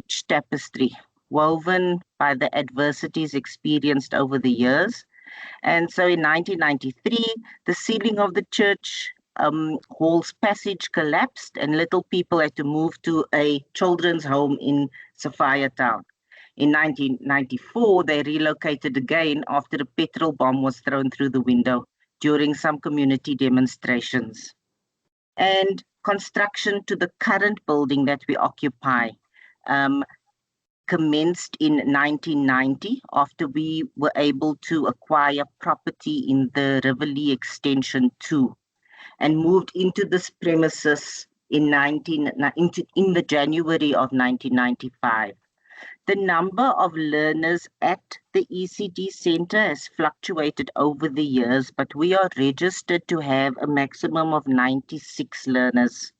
rich tapestry woven by the adversities experienced over the years. And so in 1993, the ceiling of the church hall's passage collapsed, and little people had to move to a children's home in Sophia Town. In 1994, they relocated again after a petrol bomb was thrown through the window during some community demonstrations. And construction to the current building that we occupy commenced in 1990 after we were able to acquire property in the Rivoli Extension 2 and moved into this premises in the January of 1995. The number of learners at the ECD Center has fluctuated over the years, but we are registered to have a maximum of 96 learners.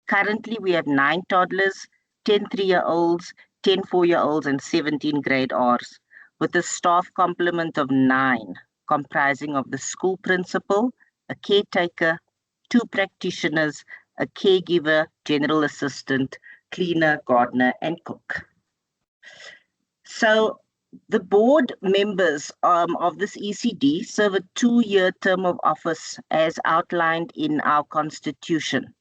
Currently, we have 9 toddlers, 10 3-year-olds, 10 4-year-olds, and 17 grade Rs, with a staff complement of 9, comprising of the school principal, a caretaker, 2 practitioners, a caregiver, general assistant, cleaner, gardener, and cook. So the board members of this ECD serve a 2-year term of office as outlined in our constitution.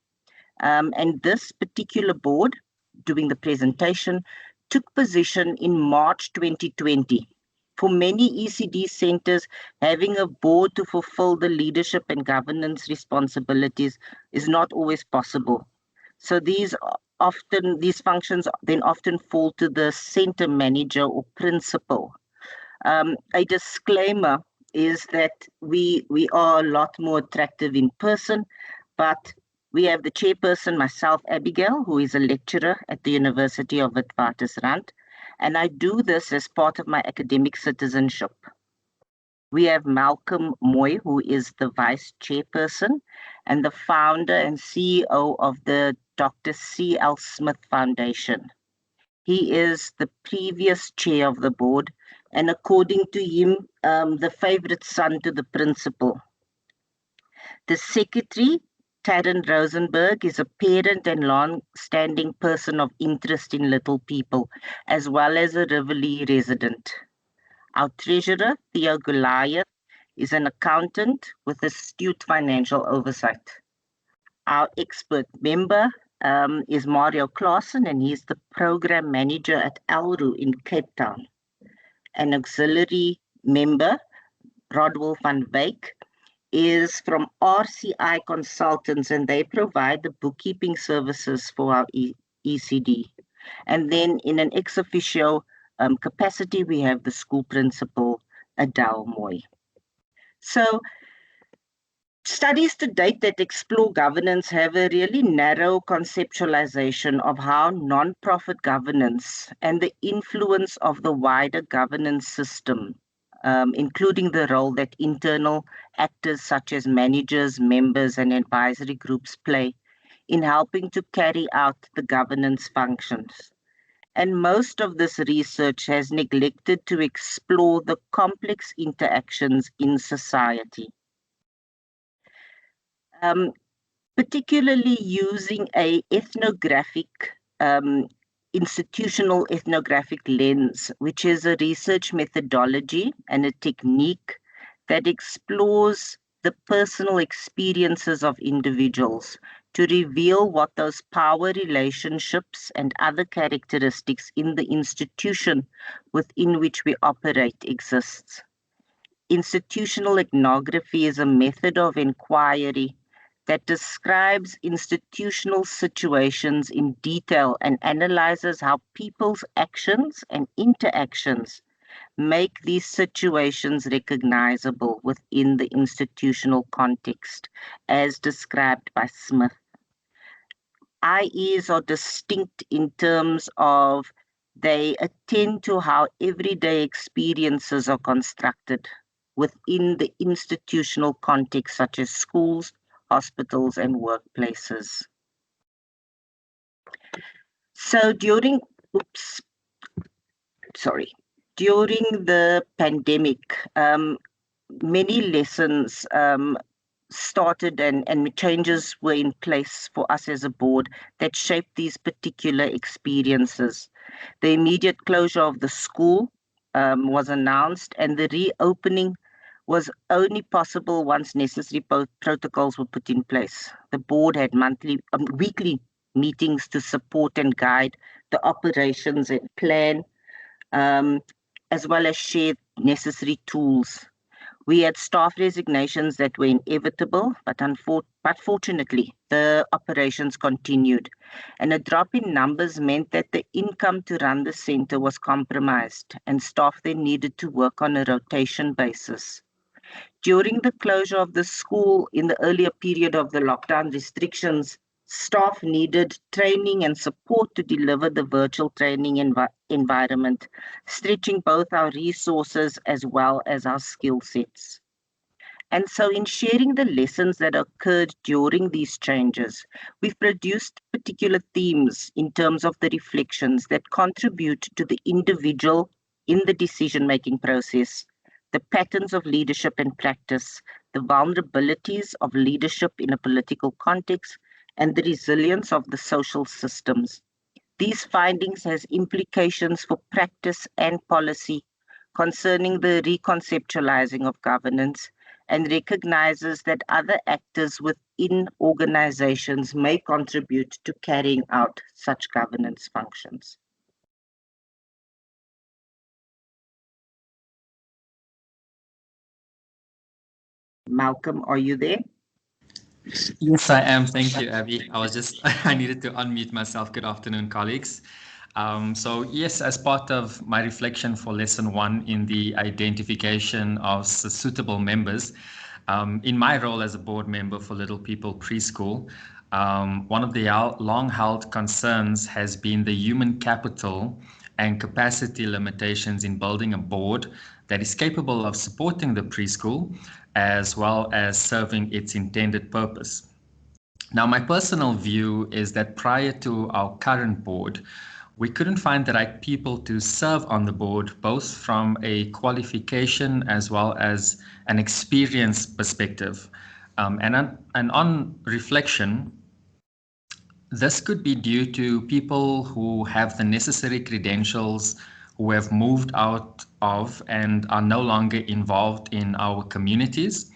And this particular board, doing the presentation, took position in March 2020. For many ECD centers, having a board to fulfill the leadership and governance responsibilities is not always possible. So these functions then often fall to the center manager or principal. A disclaimer is that we are a lot more attractive in person, but we have the chairperson, myself, Abigail, who is a lecturer at the University of Witwatersrand, and I do this as part of my academic citizenship. We have Malcolm Moy, who is the vice chairperson and the founder and CEO of the Dr. C.L. Smith Foundation. He is the previous chair of the board, and according to him, the favorite son to the principal. The secretary, Taryn Rosenberg, is a parent and long-standing person of interest in little people, as well as a Rivoli resident. Our treasurer, Theo Goliath, is an accountant with astute financial oversight. Our expert member is Mario Claassen, and he's the program manager at Elru in Cape Town. An auxiliary member, Rodwell van Wyk, is from RCI Consultants, and they provide the bookkeeping services for our ECD. And then in an ex officio capacity, we have the school principal, Adele Moy. So studies to date that explore governance have a really narrow conceptualization of how non-profit governance and the influence of the wider governance system, including the role that internal actors such as managers, members, and advisory groups play in helping to carry out the governance functions. And most of this research has neglected to explore the complex interactions in society. Particularly using a institutional ethnographic lens, which is a research methodology and a technique that explores the personal experiences of individuals to reveal what those power relationships and other characteristics in the institution within which we operate exists. Institutional ethnography is a method of inquiry that describes institutional situations in detail and analyzes how people's actions and interactions make these situations recognizable within the institutional context, as described by Smith. IEs are distinct in terms of they attend to how everyday experiences are constructed within the institutional context, such as schools, hospitals, and workplaces. So during the pandemic, many lessons started and changes were in place for us as a board that shaped these particular experiences. The immediate closure of the school was announced, and the reopening was only possible once necessary protocols were put in place. The board had weekly meetings to support and guide the operations and plan, um, as well as share necessary tools. We had staff resignations that were inevitable, but fortunately, the operations continued. And a drop in numbers meant that the income to run the center was compromised, and staff then needed to work on a rotation basis. During the closure of the school in the earlier period of the lockdown restrictions, staff needed training and support to deliver the virtual training environment, stretching both our resources as well as our skill sets. And so, in sharing the lessons that occurred during these changes, we've produced particular themes in terms of the reflections that contribute to the individual in the decision making process, the patterns of leadership and practice, the vulnerabilities of leadership in a political context, and the resilience of the social systems. These findings has implications for practice and policy concerning the reconceptualizing of governance, and recognizes that other actors within organizations may contribute to carrying out such governance functions. Malcolm, are you there? Yes, I am. Thank you, Abby. I needed to unmute myself. Good afternoon, colleagues. So yes, as part of my reflection for lesson 1 in the identification of suitable members, in my role as a board member for Little People Preschool, one of the long-held concerns has been the human capital and capacity limitations in building a board that is capable of supporting the preschool as well as serving its intended purpose. Now, my personal view is that prior to our current board, we couldn't find the right people to serve on the board, both from a qualification as well as an experience perspective. And on reflection, this could be due to people who have the necessary credentials, who have moved out of and are no longer involved in our communities.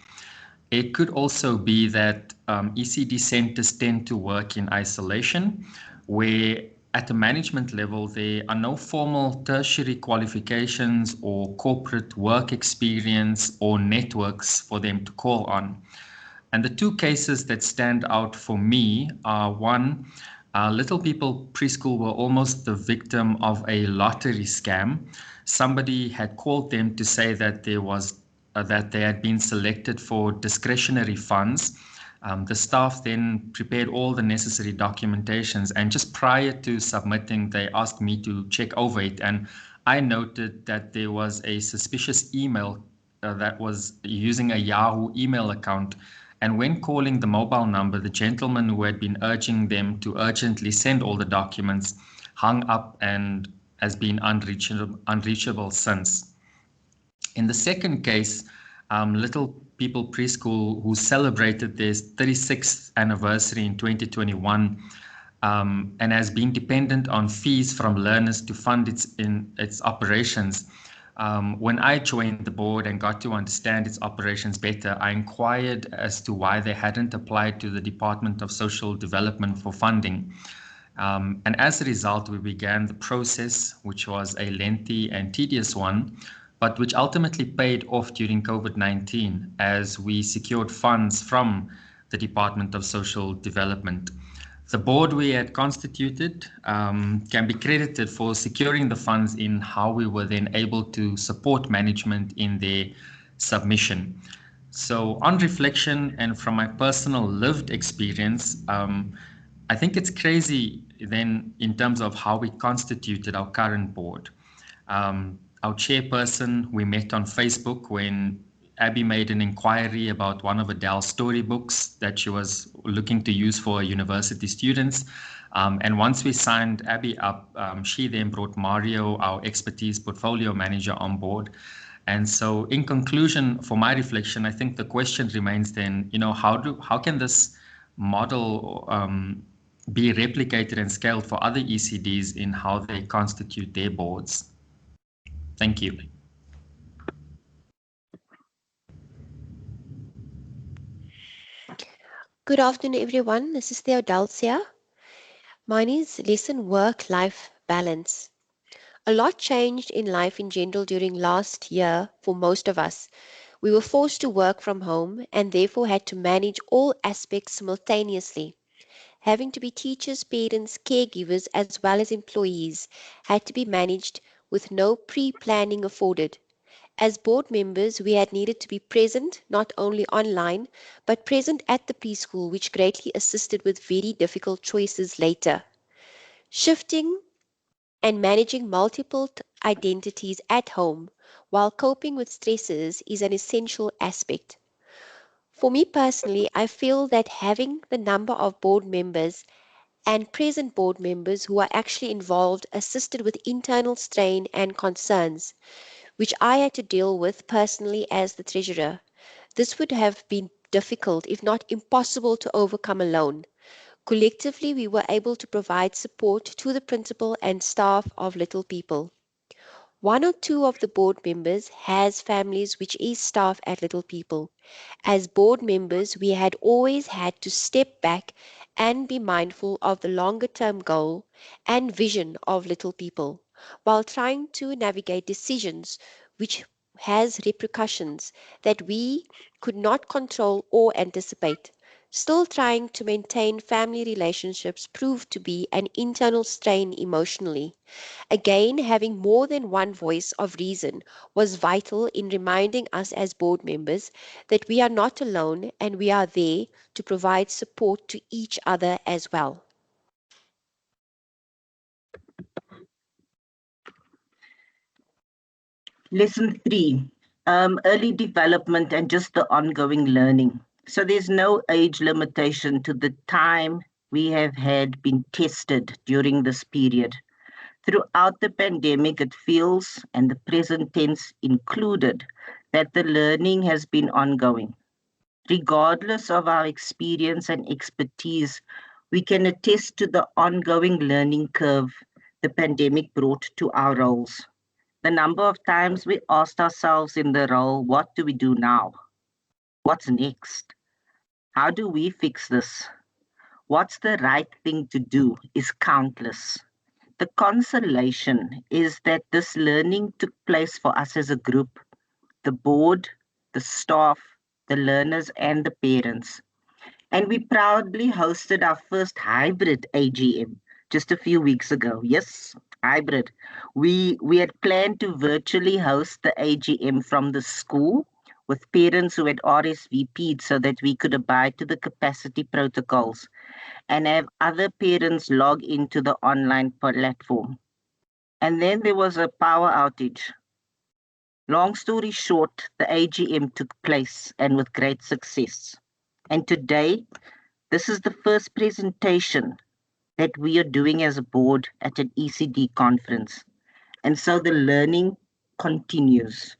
It could also be that ECD centers tend to work in isolation, where at the management level, there are no formal tertiary qualifications or corporate work experience or networks for them to call on. And the two cases that stand out for me are one, Little People Preschool were almost the victim of a lottery scam. Somebody had called them to say that that they had been selected for discretionary funds. The staff then prepared all the necessary documentations, and just prior to submitting, they asked me to check over it. And I noted that there was a suspicious email that was using a Yahoo email account. And when calling the mobile number, the gentleman who had been urging them to urgently send all the documents hung up and has been unreachable since. In the second case, Little People Preschool, who celebrated their 36th anniversary in 2021, and has been dependent on fees from learners to fund its operations. When I joined the board and got to understand its operations better, I inquired as to why they hadn't applied to the Department of Social Development for funding. And as a result, we began the process, which was a lengthy and tedious one, but which ultimately paid off during COVID-19 as we secured funds from the Department of Social Development. The board we had constituted can be credited for securing the funds in how we were then able to support management in their submission. So on reflection and from my personal lived experience, I think it's crazy then in terms of how we constituted our current board. Our chairperson, we met on Facebook when Abby made an inquiry about one of Adele's storybooks that she was looking to use for university students. And once we signed Abby up, she then brought Mario, our expertise portfolio manager, on board. And so in conclusion, for my reflection, I think the question remains then, how can this model be replicated and scaled for other ECDs in how they constitute their boards? Thank you. Good afternoon, everyone. This is Theodalcia. Mine is lesson work-life balance. A lot changed in life in general during last year for most of us. We were forced to work from home and therefore had to manage all aspects simultaneously. Having to be teachers, parents, caregivers, as well as employees had to be managed with no pre-planning afforded. As board members, we had needed to be present, not only online, but present at the preschool, which greatly assisted with very difficult choices later. Shifting and managing multiple identities at home while coping with stresses is an essential aspect. For me personally, I feel that having the number of board members and present board members who are actually involved assisted with internal strain and concerns, which I had to deal with personally as the treasurer. This would have been difficult, if not impossible, to overcome alone. Collectively, we were able to provide support to the principal and staff of Little People. One or two of the board members has families which is staff at Little People. As board members, we had always had to step back and be mindful of the longer term goal and vision of Little People, while trying to navigate decisions which has repercussions that we could not control or anticipate. Still trying to maintain family relationships proved to be an internal strain emotionally. Again, having more than one voice of reason was vital in reminding us as board members that we are not alone and we are there to provide support to each other as well. Lesson 3, early development and just the ongoing learning. So there's no age limitation to the time we have had been tested during this period. Throughout the pandemic, it feels, and the present tense included, that the learning has been ongoing. Regardless of our experience and expertise, we can attest to the ongoing learning curve the pandemic brought to our roles. The number of times we asked ourselves in the role, what do we do now? What's next? How do we fix this? What's the right thing to do is countless. The consolation is that this learning took place for us as a group, the board, the staff, the learners, and the parents. And we proudly hosted our first hybrid AGM just a few weeks ago. Yes, hybrid. We had planned to virtually host the AGM from the school with parents who had RSVP'd so that we could abide to the capacity protocols and have other parents log into the online platform. And then there was a power outage. Long story short, the AGM took place and with great success. And today, this is the first presentation that we are doing as a board at an ECD conference. And so the learning continues.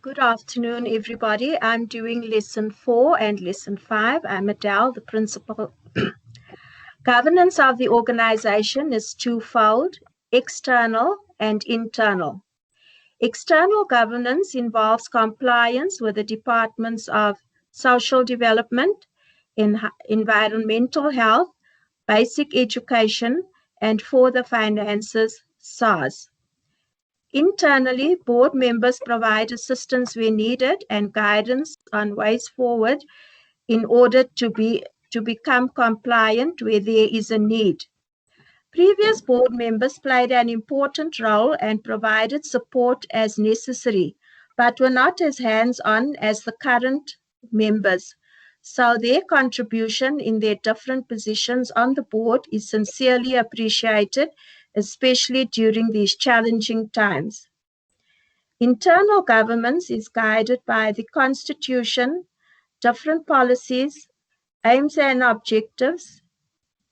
Good afternoon, everybody. I'm doing lesson 4 and lesson 5. I'm Adele, the principal. Governance of the organization is twofold, external and internal. External governance involves compliance with the departments of social development, environmental health, basic education, and for the finances, SARS. Internally, board members provide assistance where needed and guidance on ways forward in order to become compliant where there is a need. Previous board members played an important role and provided support as necessary, but were not as hands-on as the current members. So their contribution in their different positions on the board is sincerely appreciated, especially during these challenging times. Internal governance is guided by the Constitution, different policies, aims and objectives,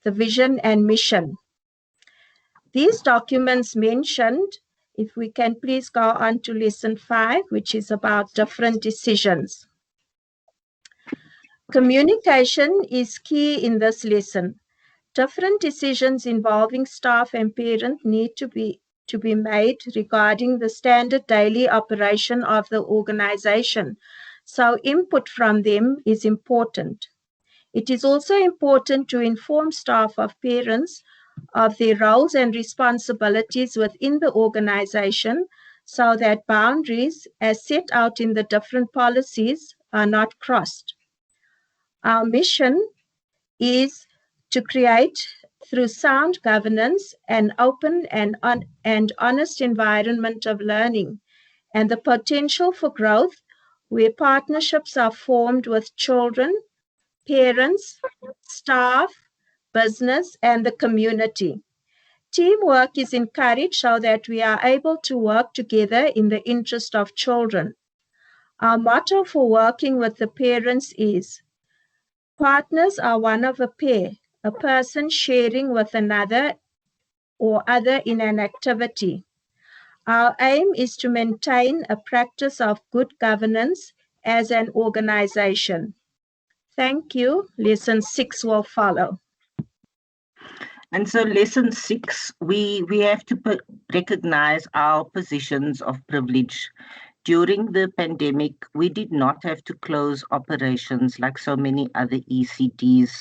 the vision and mission. These documents mentioned If we can please go on to lesson 5, which is about different decisions. Communication is key in this lesson. Different decisions involving staff and parents need to be made regarding the standard daily operation of the organization, so input from them is important. It is also important to inform staff of parents of their roles and responsibilities within the organization so that boundaries as set out in the different policies are not crossed. Our mission is to create, through sound governance, an open and honest environment of learning and the potential for growth where partnerships are formed with children, parents, staff, business, and the community. Teamwork is encouraged so that we are able to work together in the interest of children. Our motto for working with the parents is, partners are one of a pair, a person sharing with another or other in an activity. Our aim is to maintain a practice of good governance as an organization. Thank you. Lesson 6 will follow. And so lesson 6, we have to recognize our positions of privilege. During the pandemic, we did not have to close operations like so many other ECDs.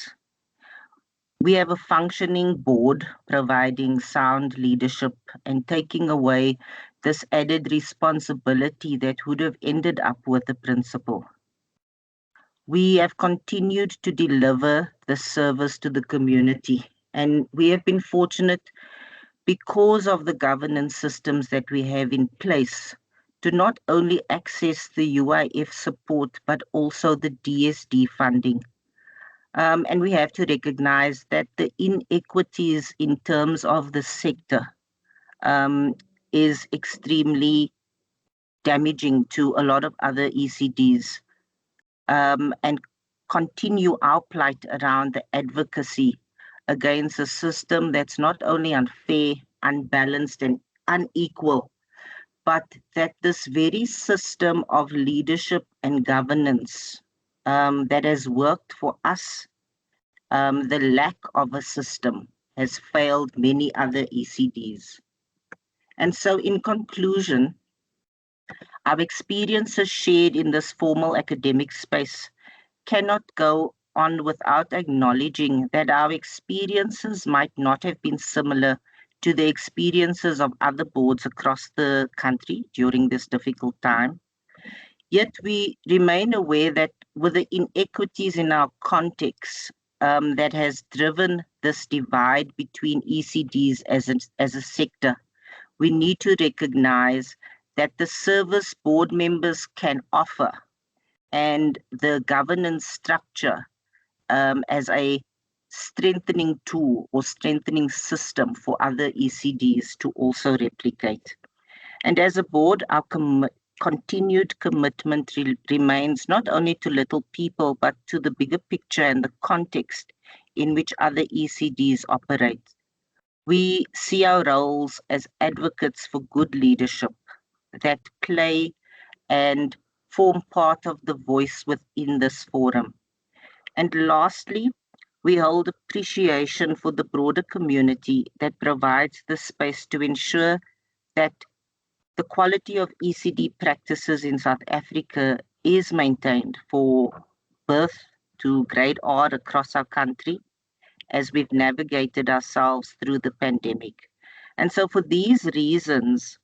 We have a functioning board providing sound leadership and taking away this added responsibility that would have ended up with the principal. We have continued to deliver the service to the community, and we have been fortunate because of the governance systems that we have in place to not only access the UIF support, but also the DSD funding. And we have to recognize that the inequities in terms of the sector is extremely damaging to a lot of other ECDs, and continue our plight around the advocacy against a system that's not only unfair, unbalanced, and unequal, but that this very system of leadership and governance that has worked for us, the lack of a system has failed many other ECDs. And so in conclusion, our experiences shared in this formal academic space cannot go on without acknowledging that our experiences might not have been similar to the experiences of other boards across the country during this difficult time. Yet we remain aware that with the inequities in our context that has driven this divide between ECDs as a sector, we need to recognize that the service board members can offer and the governance structure as a strengthening tool or strengthening system for other ECDs to also replicate. And as a board, our continued commitment remains not only to little people, but to the bigger picture and the context in which other ECDs operate. We see our roles as advocates for good leadership that play and form part of the voice within this forum. And lastly, we hold appreciation for the broader community that provides the space to ensure that the quality of ECD practices in South Africa is maintained for birth to grade R across our country as we've navigated ourselves through the pandemic. And so for these reasons,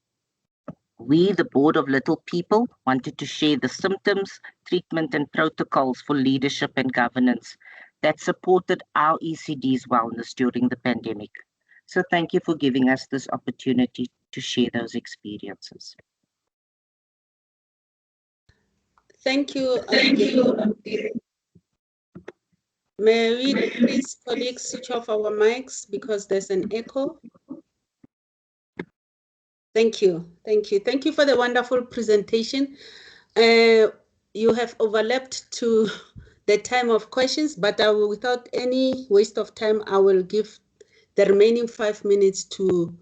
we, the Board of Little People, wanted to share the symptoms, treatment, and protocols for leadership and governance that supported our ECD's wellness during the pandemic. So thank you for giving us this opportunity to share those experiences. Thank you, Abigail. May we please, colleagues, switch off our mics because there's an echo. Thank you. Thank you. Thank you for the wonderful presentation. You have overlapped to the time of questions, but I will, without any waste of time, I will give the remaining 5 minutes to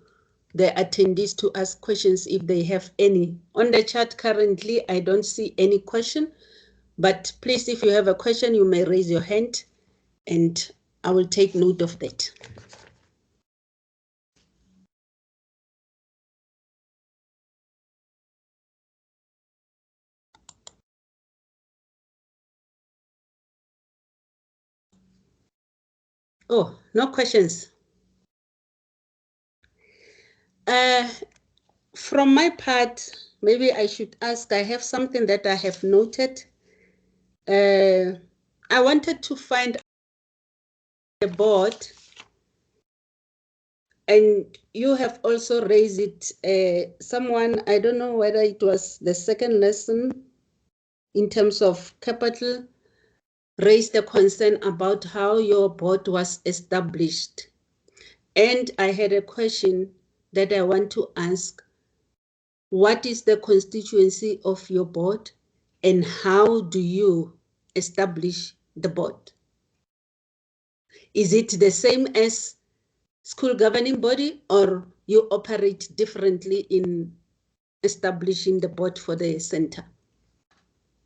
the attendees to ask questions if they have any. On the chat currently, I don't see any question, but please, if you have a question, you may raise your hand and I will take note of that. Oh, no questions. From my part, maybe I should ask, I have something that I have noted. I wanted to find the board, and you have also raised it. Someone, I don't know whether it was the second lesson in terms of capital, raised a concern about how your board was established. And I had a question that I want to ask. What is the constituency of your board and how do you establish the board? Is it the same as school governing body or you operate differently in establishing the board for the center?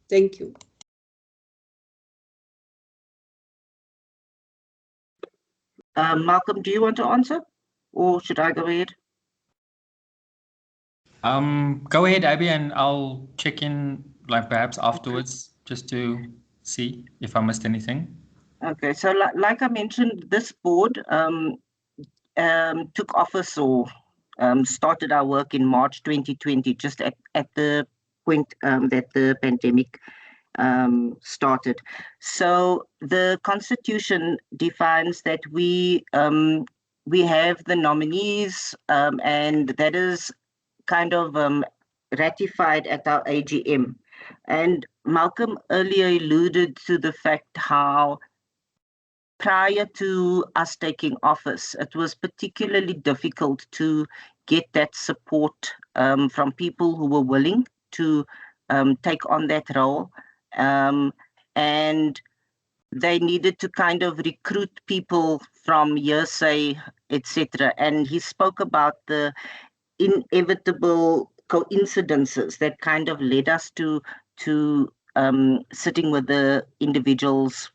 Thank you. Malcolm, do you want to answer or should I go ahead? Go ahead, Abby, and I'll check in like perhaps afterwards just to see if I missed anything. Okay, so like I mentioned, this board took office or started our work in March 2020, just at the point that the pandemic started. So the Constitution defines that we have the nominees, and that is kind of ratified at our AGM. And Malcolm earlier alluded to the fact how prior to us taking office, it was particularly difficult to get that support from people who were willing to take on that role. And they needed to kind of recruit people from hearsay, etc. And he spoke about the inevitable coincidences that kind of led us to sitting with the individuals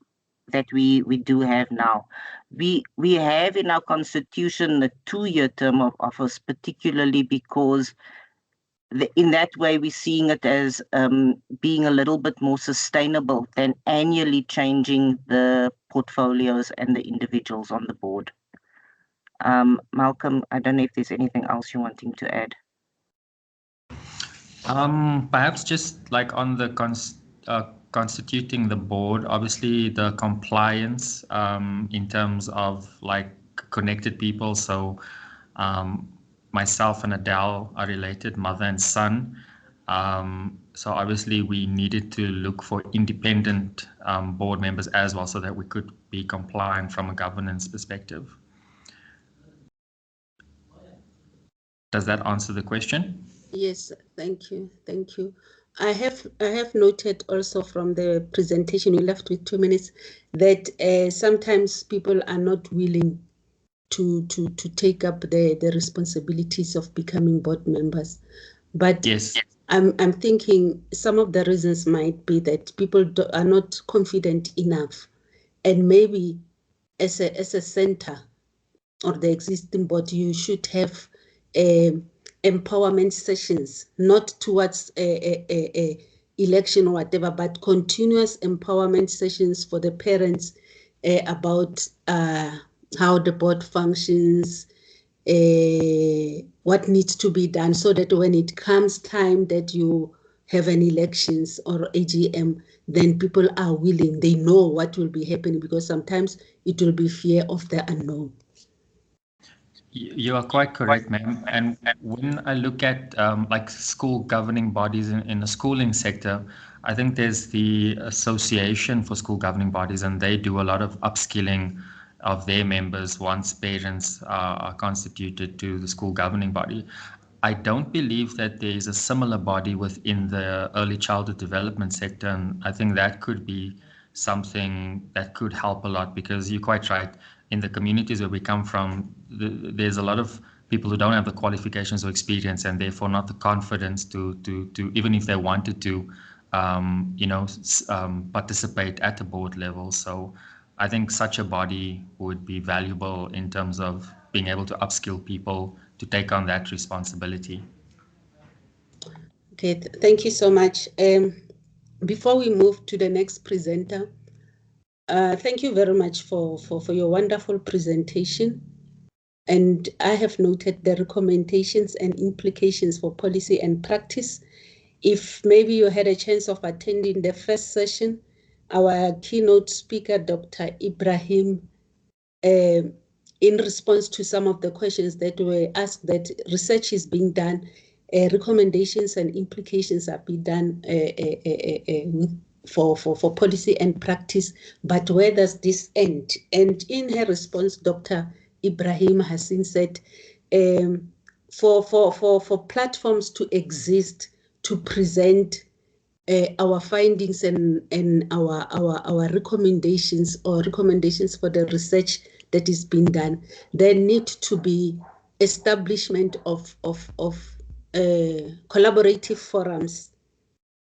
that we do have now. We have in our constitution a 2-year term of office, particularly because in that way we're seeing it as being a little bit more sustainable than annually changing the portfolios and the individuals on the board. Malcolm, I don't know if there's anything else you're wanting to add. Perhaps just like on the constituting the board, obviously the compliance in terms of like connected people. So myself and Adele are related, mother and son. So obviously we needed to look for independent board members as well so that we could be compliant from a governance perspective. Does that answer the question? Yes, thank you. Thank you. I have noted also from the presentation, you left with 2 minutes, that sometimes people are not willing to take up the responsibilities of becoming board members. But yes, I'm thinking some of the reasons might be that people are not confident enough, and maybe as a center or the existing board, you should have empowerment sessions, not towards a election or whatever, but continuous empowerment sessions for the parents about how the board functions, what needs to be done, so that when it comes time that you have an elections or AGM, then people are willing, they know what will be happening, because sometimes it will be fear of the unknown. You are quite correct, ma'am. And when I look at like school governing bodies in the schooling sector, I think there's the Association for School Governing Bodies, and they do a lot of upskilling of their members once parents are constituted to the school governing body. I don't believe that there is a similar body within the early childhood development sector, and I think that could be something that could help a lot, because you're quite right. In the communities where we come from, there's a lot of people who don't have the qualifications or experience, and therefore not the confidence to even if they wanted to, participate at the board level. So I think such a body would be valuable in terms of being able to upskill people to take on that responsibility. Okay, thank you so much. Before we move to the next presenter, thank you very much for your wonderful presentation. And I have noted the recommendations and implications for policy and practice. If maybe you had a chance of attending the first session, our keynote speaker, Dr. Ibrahim, in response to some of the questions that were asked, that research is being done, recommendations and implications are being done for policy and practice, but where does this end? And in her response, Dr. Ibrahim Hassan said, for platforms to exist to present our findings and our recommendations or recommendations for the research that is being done, there need to be establishment of collaborative forums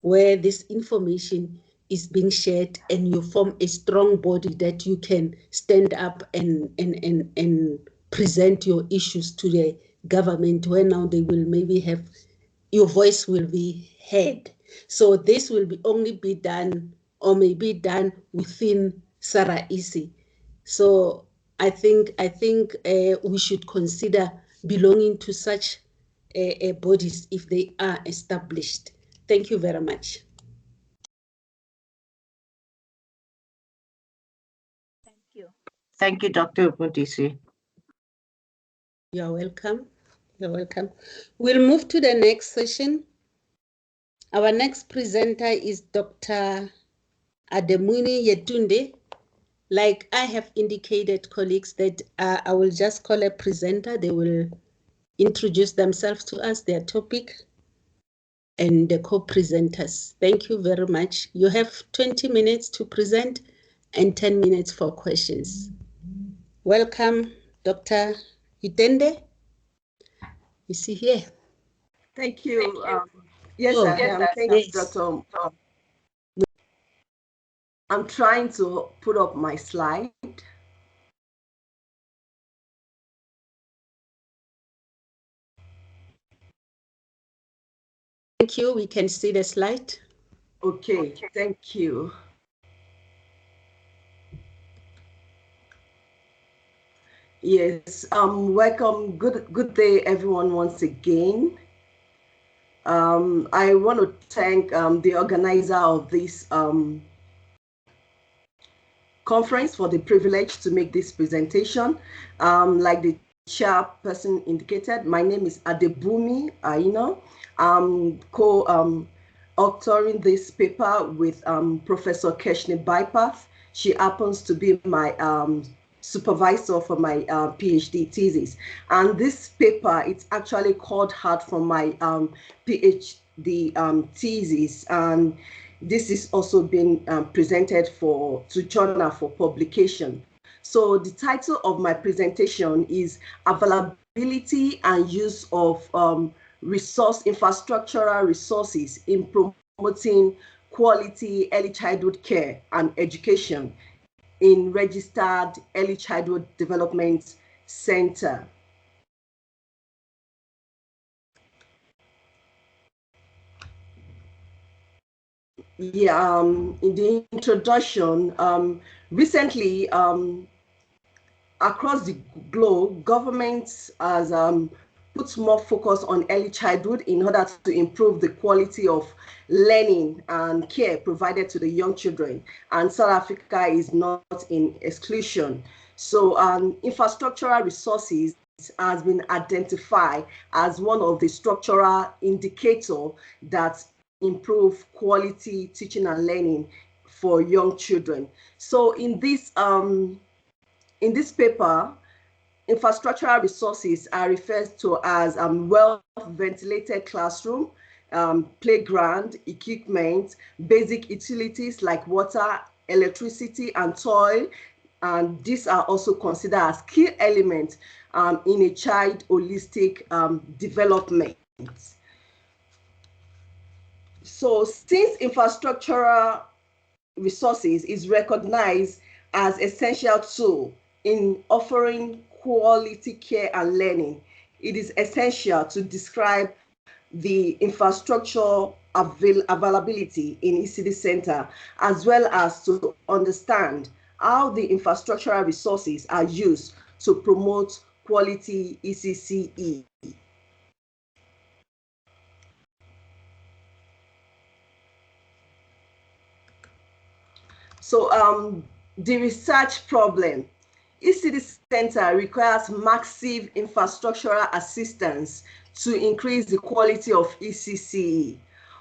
where this information is being shared, and you form a strong body that you can stand up and present your issues to the government, where now they will maybe have, your voice will be heard. So this will only be done or may be done within SARA-EC. So I think we should consider belonging to such bodies if they are established. Thank you very much. Thank you, Dr. Mutisi. You're welcome. You're welcome. We'll move to the next session. Our next presenter is Dr. Adebunmi Yetunde. Like I have indicated, colleagues, that I will just call a presenter. They will introduce themselves to us, their topic, and the co-presenters. Thank you very much. You have 20 minutes to present and 10 minutes for questions. Welcome, Dr. Yetunde. Is he here? Thank you. Yes, I am. Thank you, Dr. I'm trying to put up my slide. Thank you. We can see the slide. Okay, thank you. Yes, welcome. Good day, everyone, once again. I want to thank the organizer of this conference for the privilege to make this presentation. Like the chairperson indicated, my name is Adebunmi Aina. I'm co-authoring this paper with Professor Keshne Bypath. She happens to be my supervisor for my PhD thesis. And this paper, it's actually called out from my PhD thesis. And this is also being presented to journal for publication. So the title of my presentation is Availability and Use of Infrastructural Resources in Promoting Quality Early Childhood Care and Education in Registered Early Childhood Development Center. Yeah, in the introduction, recently across the globe, governments has put more focus on early childhood in order to improve the quality of learning and care provided to the young children. And South Africa is not in exclusion. So infrastructural resources has been identified as one of the structural indicators that improve quality teaching and learning for young children. So in this paper, infrastructural resources are referred to as well-ventilated classroom, playground, equipment, basic utilities like water, electricity, and toilet, and these are also considered as key elements in a child holistic development. So since infrastructural resources is recognized as essential tool in offering quality care and learning, it is essential to describe the infrastructure availability in ECD Center, as well as to understand how the infrastructural resources are used to promote quality ECCE. So the research problem. ECD Center requires massive infrastructural assistance to increase the quality of ECCE.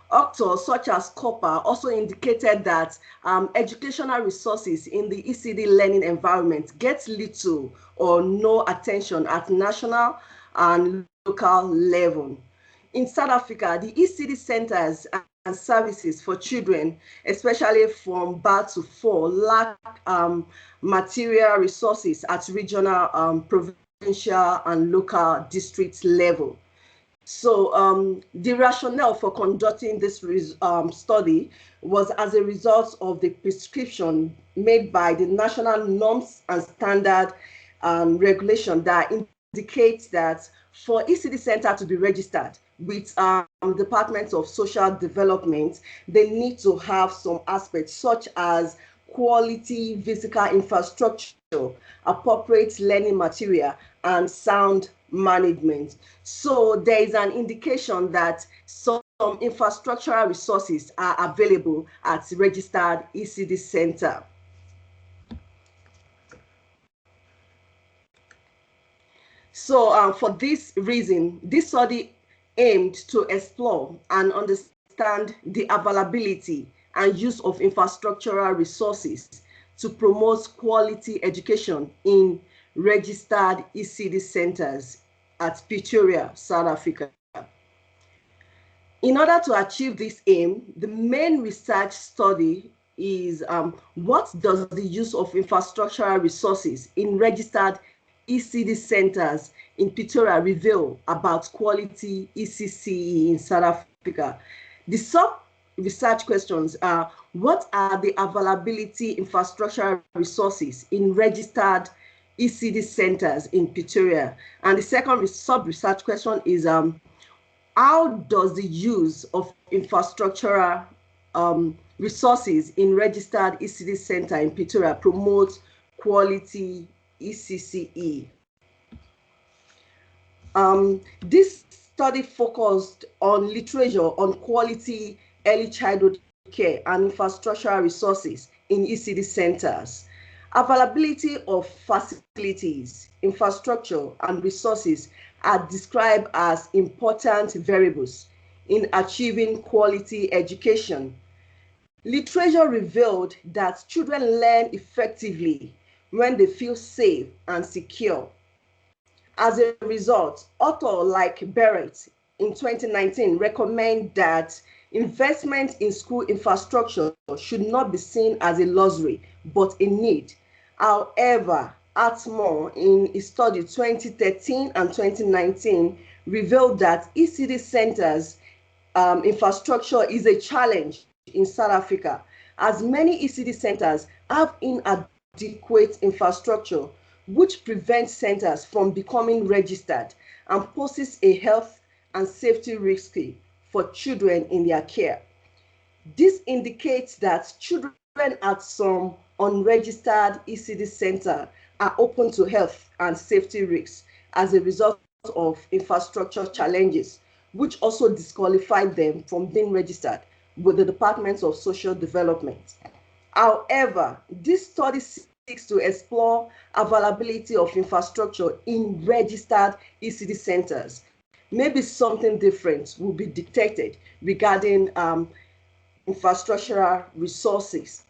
Authors such as Copper also indicated that educational resources in the ECD learning environment get little or no attention at national and local level. In South Africa, the ECD centers and services for children, especially from birth to 4, lack material resources at regional, provincial, and local district level. So the rationale for conducting this study was as a result of the prescription made by the national norms and standard regulation that indicates that for ECD Center to be registered with departments of social development, they need to have some aspects such as quality physical infrastructure, appropriate learning material, and sound management. So there is an indication that some infrastructural resources are available at registered ECD Center. So for this reason, this study aimed to explore and understand the availability and use of infrastructural resources to promote quality education in registered ECD centers at Pretoria, South Africa. In order to achieve this aim, the main research study is what does the use of infrastructural resources in registered ECD centers in Pretoria reveal about quality ECCE in South Africa? The sub-research questions are, what are the availability infrastructural resources in registered ECD centers in Pretoria? And the second sub-research question is, how does the use of infrastructural resources in registered ECD center in Pretoria promote quality ECCE? This study focused on literature on quality early childhood care and infrastructural resources in ECD centers. Availability of facilities, infrastructure, and resources are described as important variables in achieving quality education. Literature revealed that children learn effectively when they feel safe and secure. As a result, authors like Barrett in 2019 recommend that investment in school infrastructure should not be seen as a luxury, but a need. However, Atmore in his study 2013 and 2019 revealed that ECD centers infrastructure is a challenge in South Africa, as many ECD centers have inadequate infrastructure, which prevents centers from becoming registered and poses a health and safety risk for children in their care. This indicates that children at some unregistered ECD center are open to health and safety risks as a result of infrastructure challenges, which also disqualify them from being registered with the Departments of Social Development. However, this study seeks to explore availability of infrastructure in registered ECD centers. Maybe something different will be detected regarding infrastructural resources.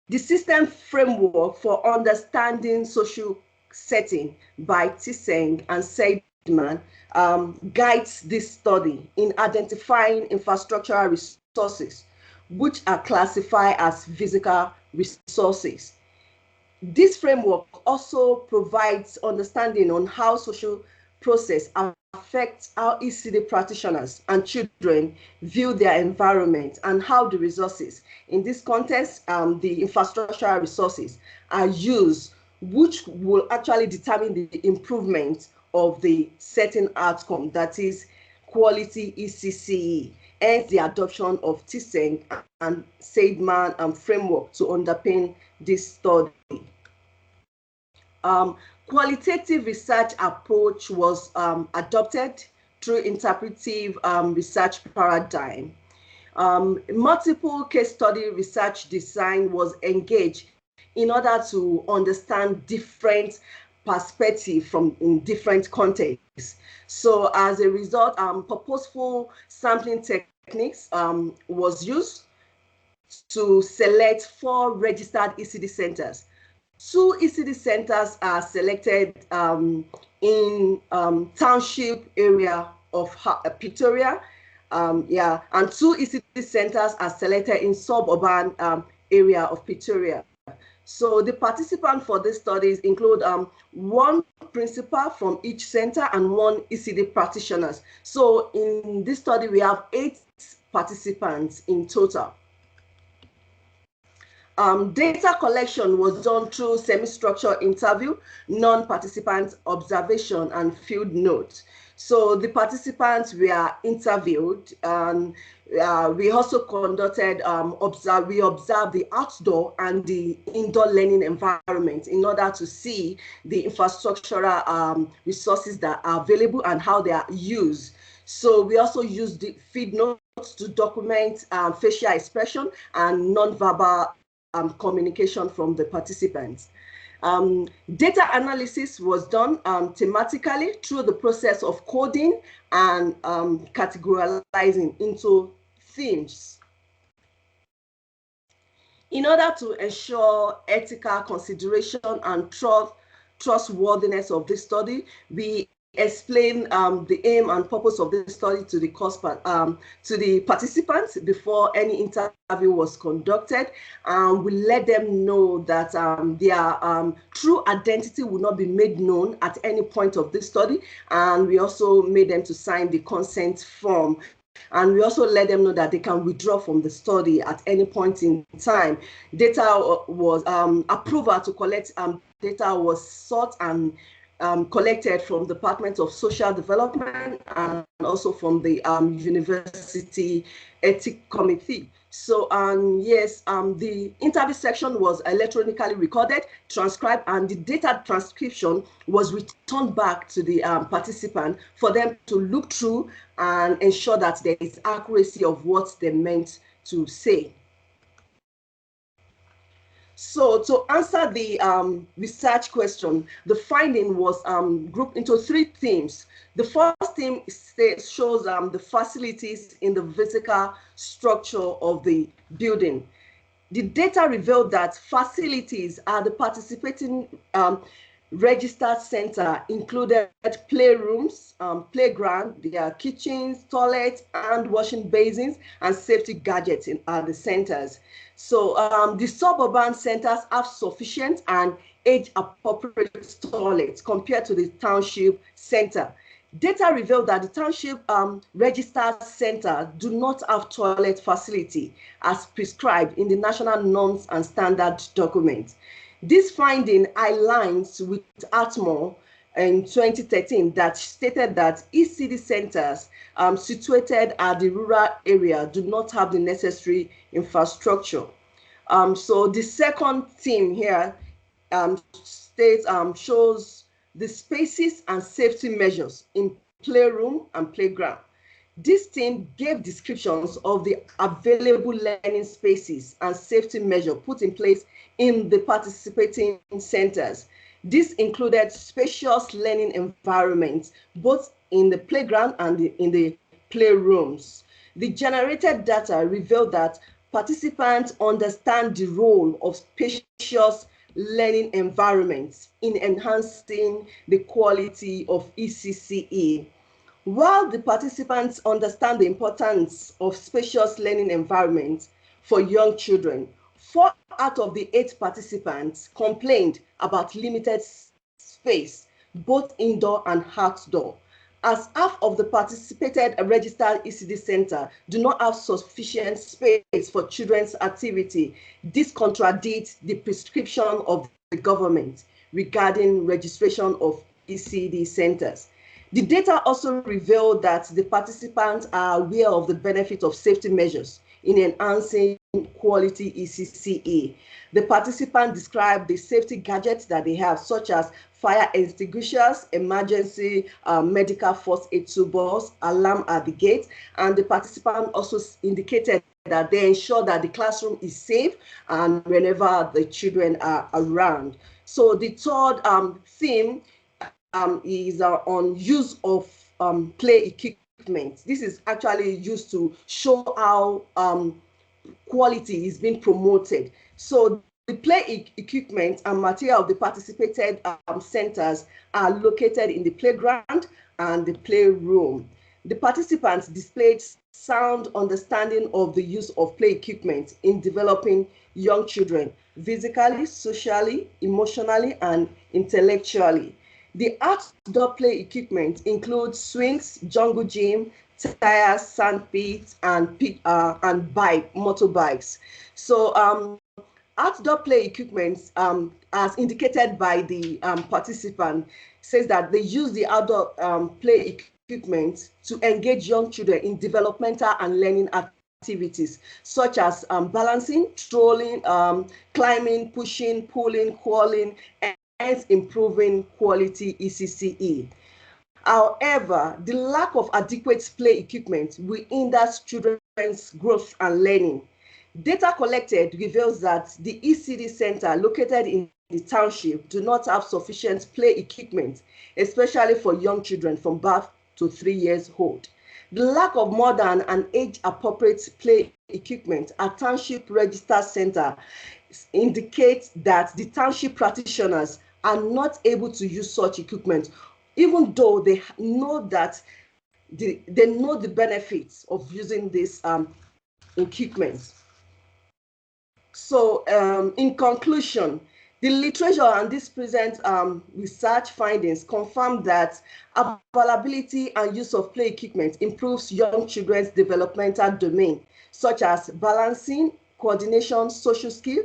The system framework for understanding social setting by Tseng and Seidman guides this study in identifying infrastructural resources, which are classified as physical resources. This framework also provides understanding on how social process affects how ECD practitioners and children view their environment and how the resources, in this context, the infrastructural resources, are used, which will actually determine the improvement of the certain outcome, that is quality ECCE, hence the adoption of TSENG and Seidman framework to underpin this study. Qualitative research approach was adopted through interpretive research paradigm. Multiple case study research design was engaged in order to understand different perspectives from in different contexts. So as a result, purposeful sampling techniques was used to select 4 registered ECD centers. 2 ECD centers are selected in township area of Pretoria, and 2 ECD centers are selected in suburban area of Pretoria. So the participants for these studies include 1 principal from each center and 1 ECD practitioners. So in this study, we have 8 participants in total. Data collection was done through semi-structured interview, non-participant observation, and field notes. So the participants were interviewed, and we also conducted, we observed the outdoor and the indoor learning environment in order to see the infrastructural resources that are available and how they are used. So we also used the field notes to document facial expression and non-verbal communication from the participants. Data analysis was done thematically through the process of coding and categorizing into themes. In order to ensure ethical consideration and trustworthiness of this study, we explain the aim and purpose of this study to the to the participants before any interview was conducted, and we let them know that their true identity will not be made known at any point of this study, and we also made them to sign the consent form. And we also let them know that they can withdraw from the study at any point in time. Data was approval to collect data was sought and collected from the Department of Social Development and also from the University Ethics Committee. So yes, the interview section was electronically recorded, transcribed, and the data transcription was returned back to the participant for them to look through and ensure that there is accuracy of what they meant to say. So to answer the research question, the finding was grouped into 3 themes. The first theme shows the facilities in the physical structure of the building. The data revealed that facilities are the participating registered center included playrooms, playground, their kitchens, toilets, and washing basins, and safety gadgets at the centers. So the suburban centers have sufficient and age-appropriate toilets compared to the township center. Data revealed that the township registered center do not have toilet facility as prescribed in the national norms and standard document. This finding aligns with Atmore in 2013 that stated that ECD centers situated at the rural area do not have the necessary infrastructure. So the second theme here shows the spaces and safety measures in playroom and playground. This team gave descriptions of the available learning spaces and safety measures put in place in the participating centers. This included spacious learning environments, both in the playground and in the playrooms. The generated data revealed that participants understand the role of spacious learning environments in enhancing the quality of ECCE. While the participants understand the importance of spacious learning environments, for young children. 4 out of the 8 participants complained about limited space, both indoor and outdoor. As half of the participated registered ECD center do not have sufficient space for children's activity, this contradicts the prescription of the government regarding registration of ECD centers. The data also revealed that the participants are aware of the benefit of safety measures in enhancing quality ECCE. The participants described the safety gadgets that they have, such as fire extinguishers, emergency medical first aid toolbox, alarm at the gate, and the participant also indicated that they ensure that the classroom is safe and whenever the children are around. So the third theme is on use of play equipment. This is actually used to show how quality is being promoted. So the play equipment and material of the participated centers are located in the playground and the playroom. The participants displayed sound understanding of the use of play equipment in developing young children physically, socially, emotionally, and intellectually. The outdoor play equipment includes swings, jungle gym, tires, sand pits, and motorbikes. So outdoor play equipment, as indicated by the participant, says that they use the outdoor play equipment to engage young children in developmental and learning activities, such as balancing, trolling, climbing, pushing, pulling, crawling, and improving quality ECCE. However, the lack of adequate play equipment will hinder children's growth and learning. Data collected reveals that the ECD center located in the township do not have sufficient play equipment, especially for young children from birth to 3 years old. The lack of modern and age-appropriate play equipment at township registered center indicates that the township practitioners are not able to use such equipment, even though they know that they know the benefits of using this equipment. So in conclusion, the literature and this present research findings confirm that availability and use of play equipment improves young children's developmental domain, such as balancing, coordination, social skill,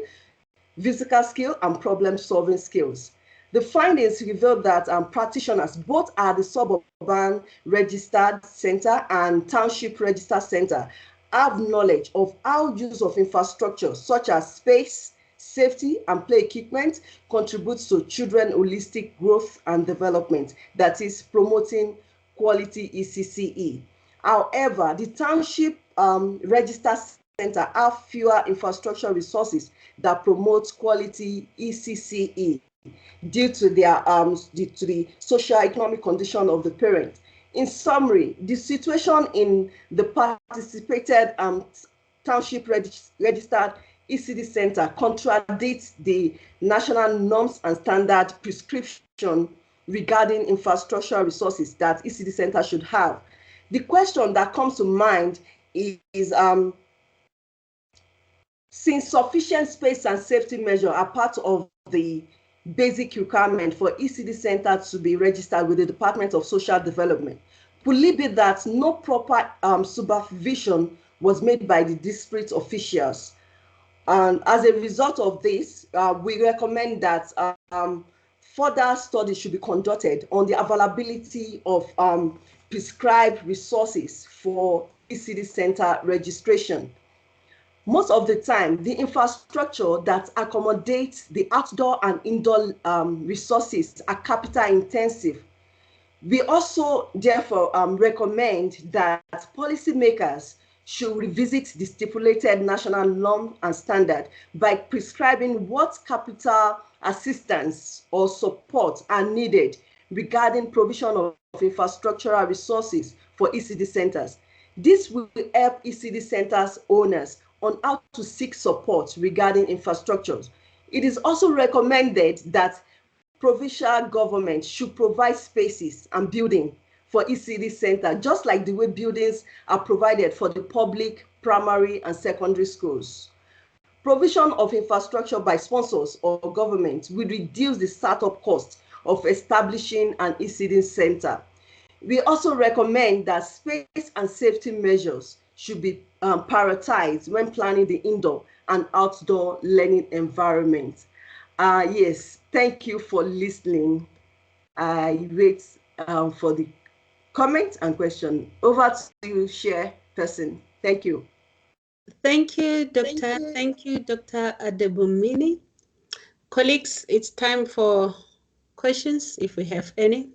physical skill, and problem-solving skills. The findings reveal that practitioners, both at the suburban registered center and township registered center, have knowledge of how use of infrastructure such as space, safety, and play equipment contributes to children's holistic growth and development, that is, promoting quality ECCE. However, the township registered center have fewer infrastructure resources that promote quality ECCE due to the socio-economic condition of the parent. In summary, the situation in the participated township registered ECD center contradicts the national norms and standard prescription regarding infrastructure resources that ECD center should have. The question that comes to mind is since sufficient space and safety measures are part of the basic requirement for ECD center to be registered with the Department of Social Development, could it be that no proper supervision was made by the district officials? And as a result of this, we recommend that further studies should be conducted on the availability of prescribed resources for ECD center registration. Most of the time, the infrastructure that accommodates the outdoor and indoor resources are capital intensive. We also therefore recommend that policymakers should revisit the stipulated national norm and standard by prescribing what capital assistance or support are needed regarding provision of infrastructural resources for ECD centers. This will help ECD centers owners on how to seek support regarding infrastructures. It is also recommended that provincial government should provide spaces and building for ECD center, just like the way buildings are provided for the public, primary, and secondary schools. Provision of infrastructure by sponsors or government will reduce the startup cost of establishing an ECD center. We also recommend that space and safety measures should be prioritized when planning the indoor and outdoor learning environment. Yes, thank you for listening. I wait for the comment and question. Over to you, chairperson. Thank you. Thank you, Dr. Thank you, Dr. Adebunmi. Colleagues, it's time for questions, if we have any.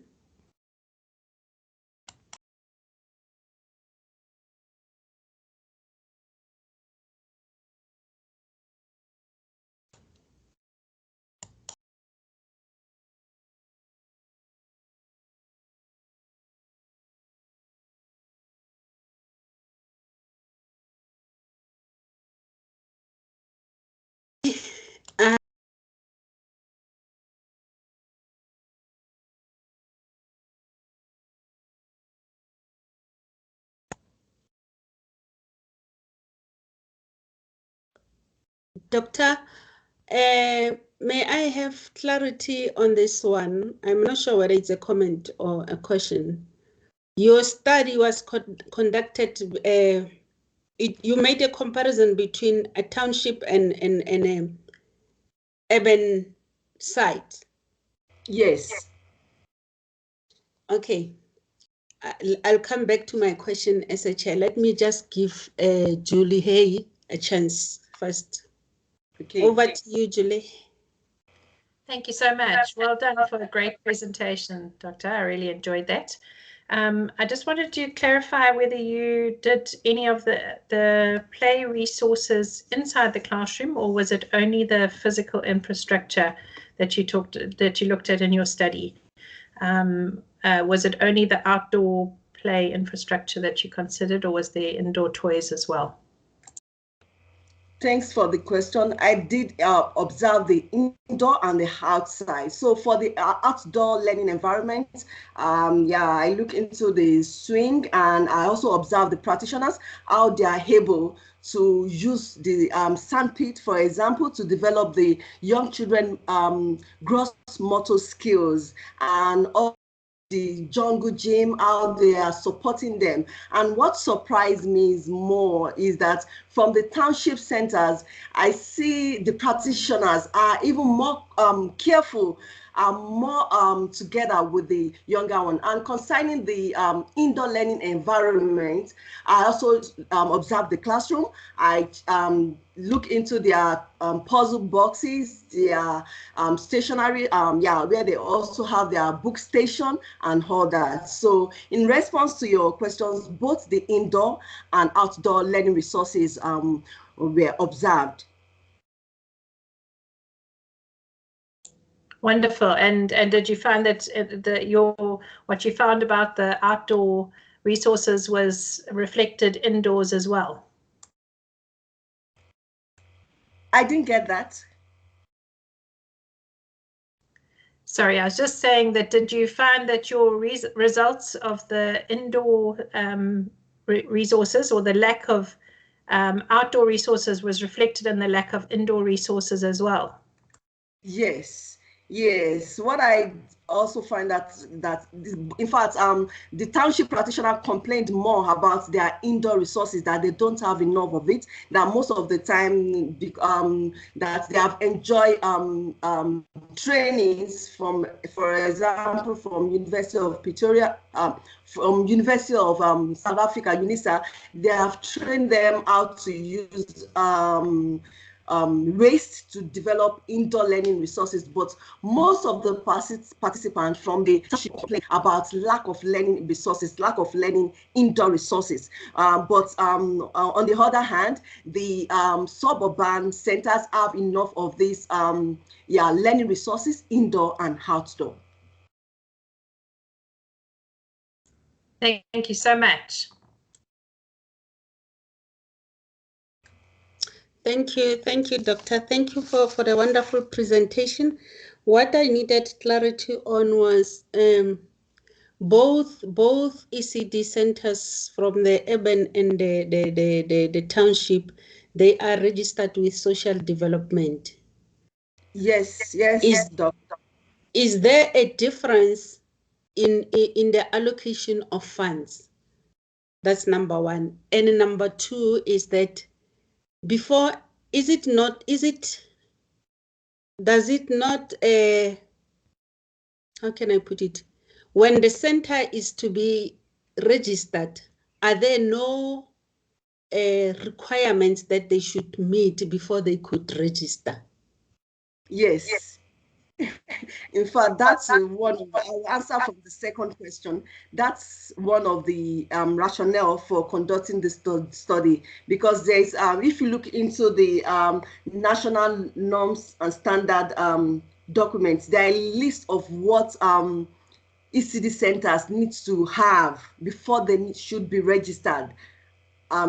Doctor, may I have clarity on this one? I'm not sure whether it's a comment or a question. Your study was conducted, you made a comparison between a township and an urban site. Yes. Okay. I'll come back to my question as a chair. Let me just give Julie Hay a chance first. Okay. Over to you, Julie. Thank you so much. Well done for a great presentation, Doctor. I really enjoyed that. I just wanted to clarify whether you did any of the play resources inside the classroom, or was it only the physical infrastructure that you looked at in your study? Was it only the outdoor play infrastructure that you considered, or was there indoor toys as well? Thanks for the question. I did observe the indoor and the outside. So for the outdoor learning environment, I look into the swing, and I also observe the practitioners, how they are able to use the sandpit, for example, to develop the young children gross motor skills, and all the jungle gym, how they are supporting them. And what surprised me is that from the township centers, I see the practitioners are even more careful, more together with the younger one. And concerning the indoor learning environment, I also observe the classroom. I look into their puzzle boxes, their stationery, where they also have their book station and all that. So in response to your questions, both the indoor and outdoor learning resources were observed. Wonderful. And did you find that what you found about the outdoor resources was reflected indoors as well? I didn't get that. Sorry, I was just saying that, did you find that your results of the indoor resources, or the lack of outdoor resources, was reflected in the lack of indoor resources as well? Yes. What I also find that in fact the township practitioner complained more about their indoor resources, that they don't have enough of it, that most of the time that they have enjoyed trainings from, for example, from University of Pretoria, from University of South Africa, UNISA. They have trained them how to use waste to develop indoor learning resources, but most of the participants from the township complain about lack of learning resources, lack of learning indoor resources. But on the other hand, the suburban centers have enough of these learning resources, indoor and outdoor. Thank you so much. Thank you, Doctor. Thank you for the wonderful presentation. What I needed clarity on was both ECD centers from the urban and the township, they are registered with social development. Yes, doctor. Is there a difference in the allocation of funds? That's number one. And number two is that before, does it not, how can I put it? When the center is to be registered, are there no requirements that they should meet before they could register? Yes. In fact, that's one of, I'll answer from the second question. That's one of the rationale for conducting this study, because there's, if you look into the national norms and standard documents, there are a list of what ECD centers need to have before they should be registered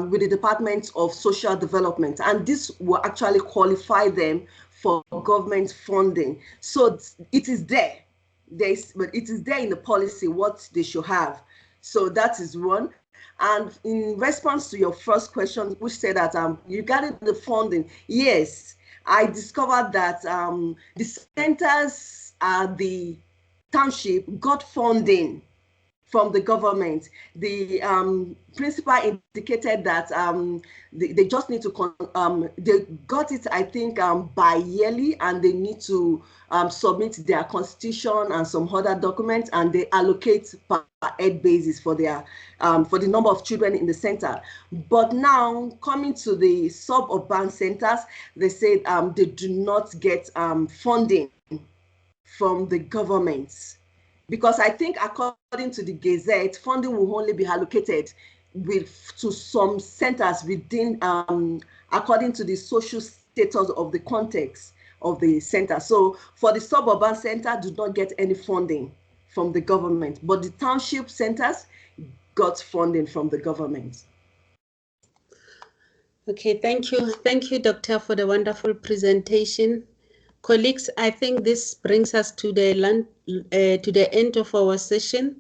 with the Department of Social Development, and this will actually qualify them for government funding. So it is there. But it is there in the policy what they should have. So that is one. And in response to your first question, which said that regarding the funding, yes, I discovered that the centers at the township got funding from the government. The principal indicated that they just need to, they got it, I think, bi-yearly, and they need to submit their constitution and some other documents, and they allocate per head basis for their for the number of children in the center. But now, coming to the suburban centers, they said they do not get funding from the government, because I think according to the Gazette, funding will only be allocated to some centers within, according to the social status of the context of the center. So for the suburban center, do not get any funding from the government, but the township centers got funding from the government. Okay, thank you. Thank you, Doctor, for the wonderful presentation. Colleagues, I think this brings us to the end of our session,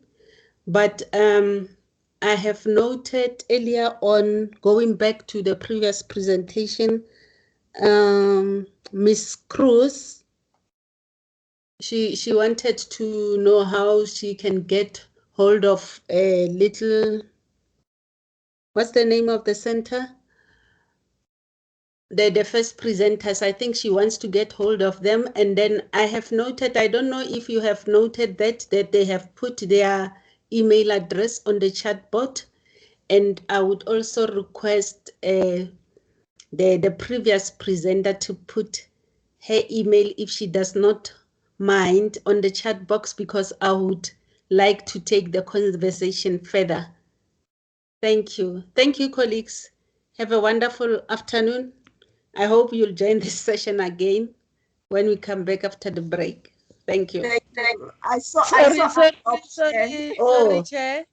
but I have noted earlier on, going back to the previous presentation, Miss Cruz, she wanted to know how she can get hold of a little, what's the name of the center? The first presenters, I think she wants to get hold of them. And then I have noted, I don't know if you have noted that they have put their email address on the chat board. And I would also request the previous presenter to put her email, if she does not mind, on the chat box, because I would like to take the conversation further. Thank you. Thank you, colleagues. Have a wonderful afternoon. I hope you'll join this session again when we come back after the break. Thank you. Sorry, Chair.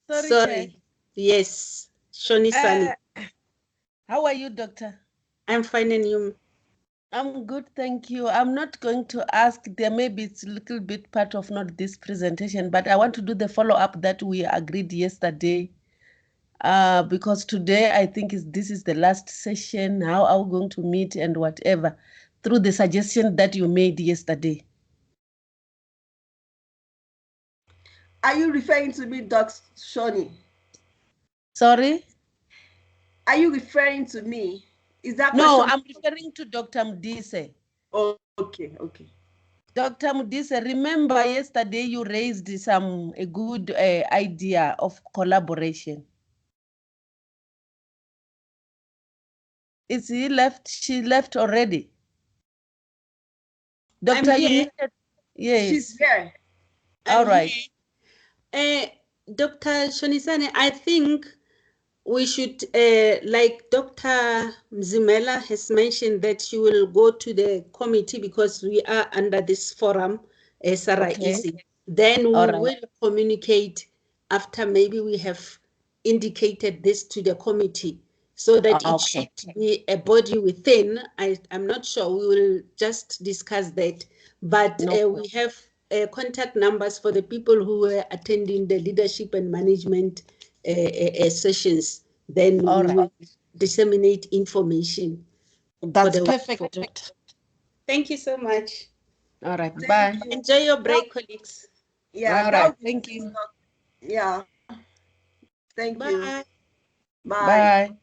Sorry. Yes, Shoni Sani. How are you, Doctor? I'm fine, and you? I'm good, thank you. I'm not going to ask, there maybe it's a little bit part of not this presentation, but I want to do the follow-up that we agreed yesterday. Because today I think this is the last session. How are we going to meet and whatever, through the suggestion that you made yesterday? Are you referring to me, Dr. Shoni? Sorry? Are you referring to me? Is that no? I'm referring to Dr. Mdise. Oh, okay. Dr. Mdise, remember yesterday you raised a good idea of collaboration. Is he left? She left already. Doctor, yes. She's here. All right. Dr. Shonisane, I think we should, like Dr. Mzimela has mentioned, that she will go to the committee because we are under this forum, SRIEC. Then we will communicate after maybe we have indicated this to the committee, so that it should be a body within. I'm not sure, we will just discuss that. But we have contact numbers for the people who were attending the leadership and management sessions. Then All we right. will disseminate information. That's the perfect. Thank you so much. All right. Bye. Enjoy your break, colleagues. Yeah, All right. Thank you. yeah. Thank you. Bye. Bye. Bye.